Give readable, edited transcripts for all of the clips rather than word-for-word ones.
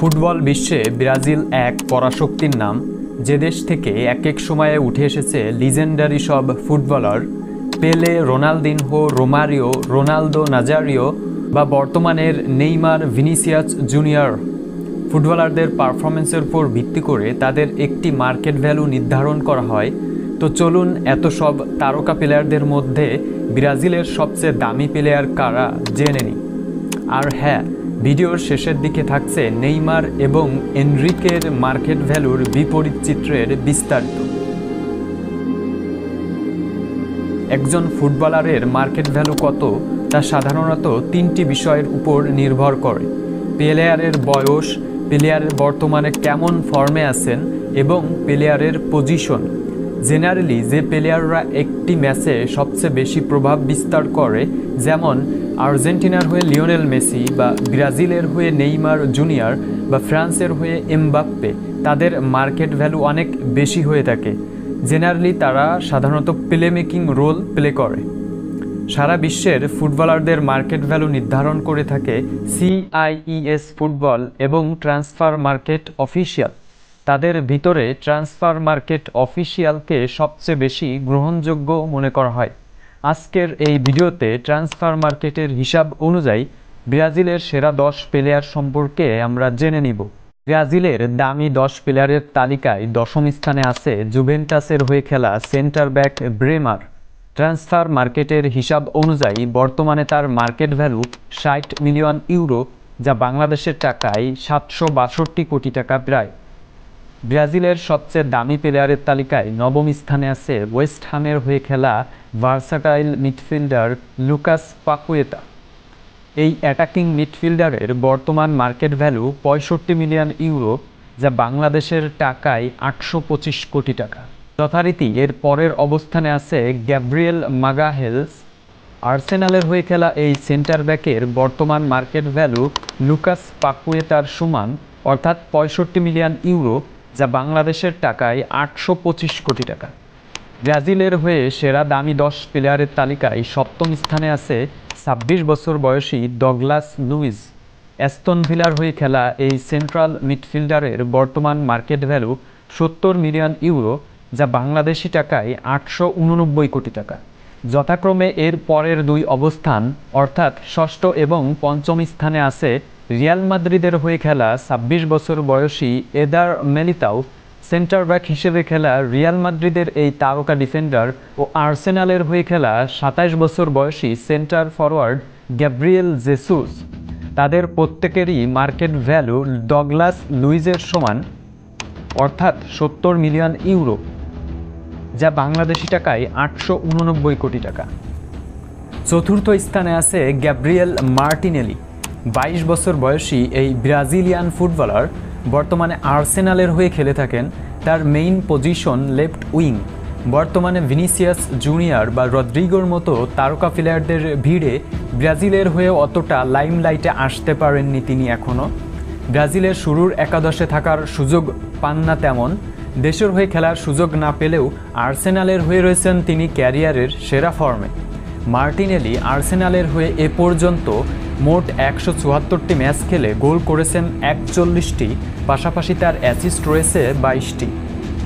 Football বিশ্বে Brazil এক পরাশক্তির নাম, যে দেশ থেকে এক এক সময়ে উঠে এসেছে লিজেন্ডারি সব ফুটবলার পেলে, রোনালদিনহো, রোমারিও, রোনালদো নাজারিও বা বর্তমানের নেইমার, ভিনিসিয়াস জুনিয়র। ফুটবলারদের পারফরমেন্সের উপর ভিত্তি করে তাদের একটি মার্কেট ভ্যালু নির্ধারণ করা হয়। তো চলুন এত সব তারকা প্লেয়ারদের মধ্যে ব্রাজিলের সবচেয়ে দামি প্লেয়ার কারা জেনে নিই। আর হ্যাঁ, ভিডিওর শেষের দিকে থাকছে নেইমার এবং এনরিকের মার্কেট ভ্যালুর বিপরীত চিত্রের বিস্তারিত। একজন ফুটবলারের মার্কেট ভ্যালু কত তা সাধারণত তিনটি বিষয়ের উপর নির্ভর করে: প্লেয়ারের বয়স, প্লেয়ারের বর্তমানে কেমন ফর্মে আছেন এবং প্লেয়ারের পজিশন। জেনারেলি যে প্লেয়াররা একটি ম্যাচে সবচেয়ে বেশি প্রভাব বিস্তার করে, যেমন আর্জেন্টিনার হয়ে লিওনেল মেসি বা ব্রাজিলের হয়ে নেইমার জুনিয়র বা ফ্রান্সের হয়ে এমবাপ্পে, তাদের মার্কেট ভ্যালু অনেক বেশি হয়ে থাকে। জেনারেলি তারা সাধারণত প্লেমেকিং রোল প্লে করে। সারা বিশ্বের ফুটবলারদের মার্কেট ভ্যালু নির্ধারণ করে থাকে CIES ফুটবল এবং ট্রান্সফার মার্কেট অফিসিয়াল। তাদের ভিতরে ট্রান্সফার মার্কেট অফিসিয়ালকে সবচেয়ে বেশি গ্রহণযোগ্য মনে করা হয়। আজকের এই ভিডিওতে ট্রান্সফার মার্কেটের হিসাব অনুযায়ী ব্রাজিলের সেরা 10 প্লেয়ার সম্পর্কে আমরা জেনে নিব। ব্রাজিলের দামি 10 প্লেয়ারের তালিকায় 10ম স্থানে আছে জুভেন্টাসের হয়ে খেলা সেন্টার ব্যাক ব্রেমার। ট্রান্সফার মার্কেটের হিসাব অনুযায়ী বর্তমানে তার মার্কেট ভ্যালু 60 মিলিয়ন ইউরো, যা বাংলাদেশের টাকায় 762 কোটি টাকা প্রায়। ব্রাজিলের সবচেয়ে দামি প্লেয়ারের তালিকায় 9ম স্থানে আছে ওয়েস্ট হামের হয়ে খেলা ভার্সাটাইল মিডফিল্ডার লুকাস পাকুয়েতা। এই অ্যাটাকিং মিডফিল্ডারের বর্তমান মার্কেট ভ্যালু 65 মিলিয়ন ইউরো, যা বাংলাদেশের টাকায় 825 কোটি টাকা। যথারীতি এর পরের অবস্থানে আছে গ্যাব্রিয়েল মাগাহেলস। আর্সেনালের হয়ে খেলা এই সেন্টার ব্যাকের বর্তমান মার্কেট ভ্যালু লুকাস পাকুয়েতার সমান, অর্থাৎ 65 মিলিয়ন ইউরো, যা বাংলাদেশের টাকায় 825 কোটি টাকা। ব্রাজিলের হয়ে সেরা দামি 10 প্লেয়ারের তালিকায় 7ম স্থানে আছে 26 বছর বয়সী ডগলাস লুইস। অ্যাস্টন ভিলার হয়ে খেলা এই সেন্ট্রাল মিডফিল্ডারের বর্তমান মার্কেট ভ্যালু 70 মিলিয়ন ইউরো, যা বাংলাদেশি টাকায় 889 কোটি টাকা। যথাক্রমে এর পরের দুই অবস্থান, অর্থাৎ 6ষ্ঠ এবং 5ম স্থানে আছে রিয়াল মাদ্রিদের হয়ে খেলা 26 বছর বয়সী এদার মিলিতাও। সেন্টার ব্যাক হিসেবে খেলা রিয়াল মাদ্রিদের এই তারকা ডিফেন্ডার ও আর্সেনালের হয়ে খেলা 27 বছর বয়সী সেন্টার ফরওয়ার্ড গ্যাব্রিয়েল জেসুস। তাদের প্রত্যেকেরই মার্কেট ভ্যালু ডগলাস লুইজের সমান, অর্থাৎ 70 মিলিয়ন ইউরো, যা বাংলাদেশি টাকায় 889 কোটি টাকা। চতুর্থ স্থানে আছে গ্যাব্রিয়েল মার্টিনেলি। 22 বছর বয়সী এই ব্রাজিলিয়ান ফুটবলার বর্তমানে আর্সেনালের হয়ে খেলে থাকেন। তার মেইন পজিশন লেফট উইং। বর্তমানে ভিনিসিয়াস জুনিয়র বা রদ্রিগোর মতো তারকা প্লেয়ারদের ভিড়ে ব্রাজিলের হয়ে অতটা লাইমলাইটে আসতে পারেননি তিনি এখনও। ব্রাজিলের শুরুর একাদশে থাকার সুযোগ পান না তেমন। দেশের হয়ে খেলার সুযোগ না পেলেও আর্সেনালের হয়ে রয়েছেন তিনি ক্যারিয়ারের সেরা ফর্মে। মার্টিনেলি আর্সেনালের হয়ে এ পর্যন্ত মোট 174টি ম্যাচ খেলে গোল করেছেন 41টি, পাশাপাশি তার অ্যাসিস্ট রয়েছে 22টি।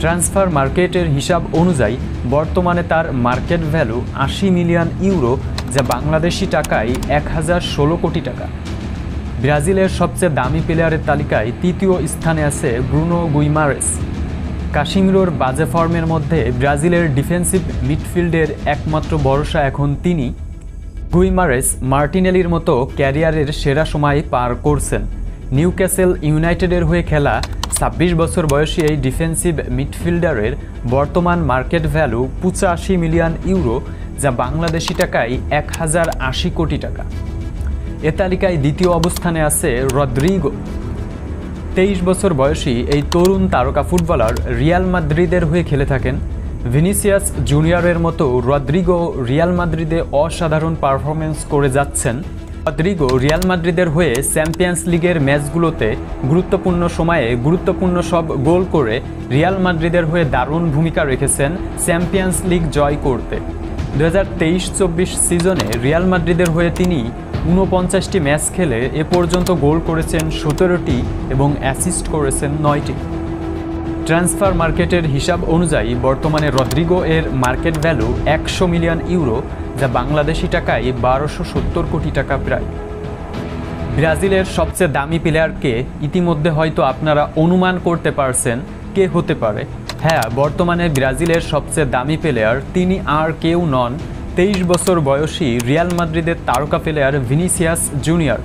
ট্রান্সফার মার্কেটের হিসাব অনুযায়ী বর্তমানে তার মার্কেট ভ্যালু 80 মিলিয়ন ইউরো, যা বাংলাদেশি টাকায় 1016 কোটি টাকা। ব্রাজিলের সবচেয়ে দামি প্লেয়ারের তালিকায় 3য় স্থানে আছে ব্রুনো গুইমারেস। কাশিমিরোর বাজে ফর্মের মধ্যে ব্রাজিলের ডিফেন্সিভ মিডফিল্ডের একমাত্র ভরসা এখন তিনি। গুইমারেস মার্টিনেলির মতো ক্যারিয়ারের সেরা সময় পার করছেন। নিউক্যাসল ইউনাইটেডের হয়ে খেলা 26 বছর বয়সী এই ডিফেন্সিভ মিডফিল্ডারের বর্তমান মার্কেট ভ্যালু 85 মিলিয়ন ইউরো, যা বাংলাদেশি টাকায় 1080 কোটি টাকা। এ তালিকায় দ্বিতীয় অবস্থানে আছে রদ্রিগো। 23 বছর বয়সী এই তরুণ তারকা ফুটবলার রিয়াল মাদ্রিদের হয়ে খেলে থাকেন। ভিনিসিয়াস জুনিয়রের মতো রদ্রিগো রিয়াল মাদ্রিদে অসাধারণ পারফরমেন্স করে যাচ্ছেন। রদ্রিগো রিয়াল মাদ্রিদের হয়ে চ্যাম্পিয়ন্স লিগের ম্যাচগুলোতে গুরুত্বপূর্ণ সময়ে গুরুত্বপূর্ণ সব গোল করে রিয়াল মাদ্রিদের হয়ে দারুণ ভূমিকা রেখেছেন চ্যাম্পিয়ন্স লিগ জয় করতে। 2023-24 সিজনে রিয়াল মাদ্রিদের হয়ে তিনি 49টি ম্যাচ খেলে এ পর্যন্ত গোল করেছেন 17টি এবং অ্যাসিস্ট করেছেন 9টি। ট্রান্সফার মার্কেটের হিসাব অনুযায়ী বর্তমানে রদ্রিগো এর মার্কেট ভ্যালু 100 মিলিয়ন ইউরো, যা বাংলাদেশি টাকায় 1270 কোটি টাকা প্রায়। ব্রাজিলের সবচেয়ে দামি প্লেয়ারকে ইতিমধ্যে হয়তো আপনারা অনুমান করতে পারছেন কে হতে পারে। হ্যাঁ, বর্তমানে ব্রাজিলের সবচেয়ে দামি প্লেয়ার তিনি আর কেউ নন, 23 বছর বয়সী রিয়াল মাদ্রিদের তারকা প্লেয়ার ভিনিসিয়াস জুনিয়র।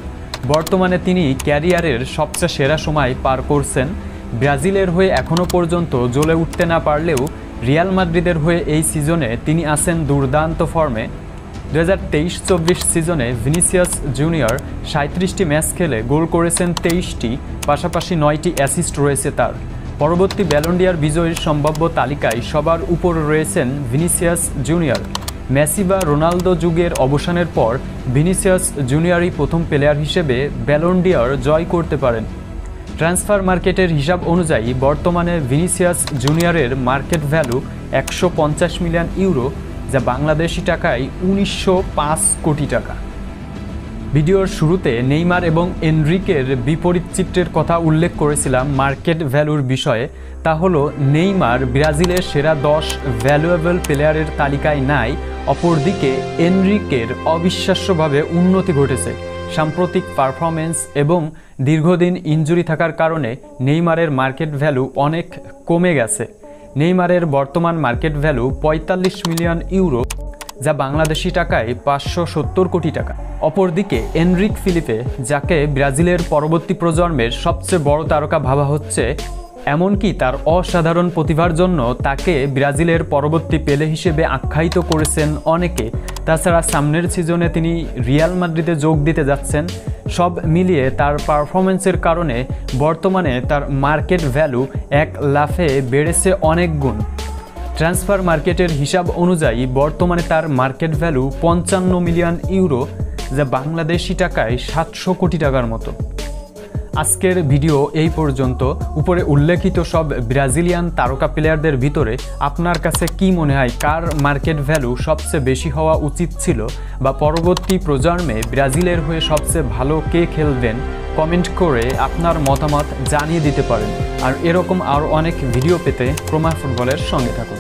বর্তমানে তিনি ক্যারিয়ারের সবচেয়ে সেরা সময় পার করছেন। ব্রাজিলের হয়ে এখনও পর্যন্ত জ্বলে উঠতে না পারলেও রিয়াল মাদ্রিদের হয়ে এই সিজনে তিনি আছেন দুর্দান্ত ফর্মে। 2023-24 সিজনে ভিনিসিয়াস জুনিয়র 37টি ম্যাচ খেলে গোল করেছেন 23টি, পাশাপাশি 9টি অ্যাসিস্ট রয়েছে তার। পরবর্তী ব্যালন ডি অর বিজয়ীর সম্ভাব্য তালিকায় সবার উপরে রয়েছেন ভিনিসিয়াস জুনিয়র। মেসি বা রোনালদো যুগের অবসানের পর ভিনিসিয়াস জুনিয়রই প্রথম প্লেয়ার হিসেবে ব্যালন ডি অর জয় করতে পারেন। ট্রান্সফার মার্কেটের হিসাব অনুযায়ী বর্তমানে ভিনিসিয়াস জুনিয়রের মার্কেট ভ্যালু 150 মিলিয়ন ইউরো, যা বাংলাদেশি টাকায় 1905 কোটি টাকা। ভিডিওর শুরুতে নেইমার এবং এনরিকের বিপরীত চিত্রের কথা উল্লেখ করেছিলাম মার্কেট ভ্যালুর বিষয়ে। তা হলো নেইমার ব্রাজিলের সেরা 10 ভ্যালুয়েবল প্লেয়ারের তালিকায় নাই, অপরদিকে এনরিকের অবিশ্বাস্যভাবে উন্নতি ঘটেছে। সাম্প্রতিক পারফরমেন্স এবং দীর্ঘদিন ইনজুরি থাকার কারণে নেইমারের মার্কেট ভ্যালু অনেক কমে গেছে। নেইমারের বর্তমান মার্কেট ভ্যালু 45 মিলিয়ন ইউরো, যা বাংলাদেশি টাকায় 570 কোটি টাকা। অপরদিকে এনরিক ফিলিপে, যাকে ব্রাজিলের পরবর্তী প্রজন্মের সবচেয়ে বড় তারকা ভাবা হচ্ছে, এমনকি তার অসাধারণ প্রতিভার জন্য তাকে ব্রাজিলের পরবর্তী পেলে হিসেবে আখ্যায়িত করেছেন অনেকে। তাছাড়া সামনের সিজনে তিনি রিয়াল মাদ্রিদে যোগ দিতে যাচ্ছেন। সব মিলিয়ে তার পারফরমেন্সের কারণে বর্তমানে তার মার্কেট ভ্যালু এক লাফে বেড়েছে অনেক গুণ। ট্রান্সফার মার্কেটের হিসাব অনুযায়ী বর্তমানে তার মার্কেট ভ্যালু 55 মিলিয়ন ইউরো, যা বাংলাদেশি টাকায় 700 কোটি টাকার মতো। আজকের ভিডিও এই পর্যন্ত। উপরে উল্লেখিত সব ব্রাজিলিয়ান তারকা প্লেয়ারদের ভিতরে আপনার কাছে কি মনে হয় কার মার্কেট ভ্যালু সবচেয়ে বেশি হওয়া উচিত ছিল, বা পরবর্তী প্রজন্মে ব্রাজিলের হয়ে সবচেয়ে ভালো কে খেলবেন? কমেন্ট করে আপনার মতামত জানিয়ে দিতে পারেন। আর এরকম আরও অনেক ভিডিও পেতে ক্রোমা ফুটবলের সঙ্গে থাকুন।